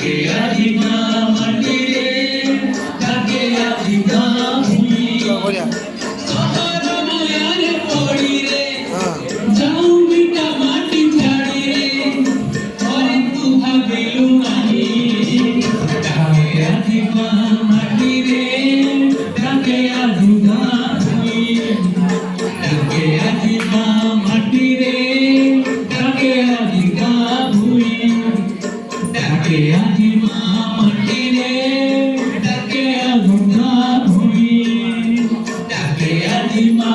ডাকে আজিমা মাটি রে ডাকে আজিমা ভূমি সাহার মায়ারে পড়ি রে যাও মিটা মাটি ছাড়ি রে ওরে তু ভাবিলু নাহি ডাকে আজিমা মাটি রে ডাকে আজিমা ভূমি ডাকে আজিমা মাটি রে ডাকে আজিমা ভূমি ডাকে আজিমা মাটি রে ডাকে আজিমা ভূমি ডাকে আজিমা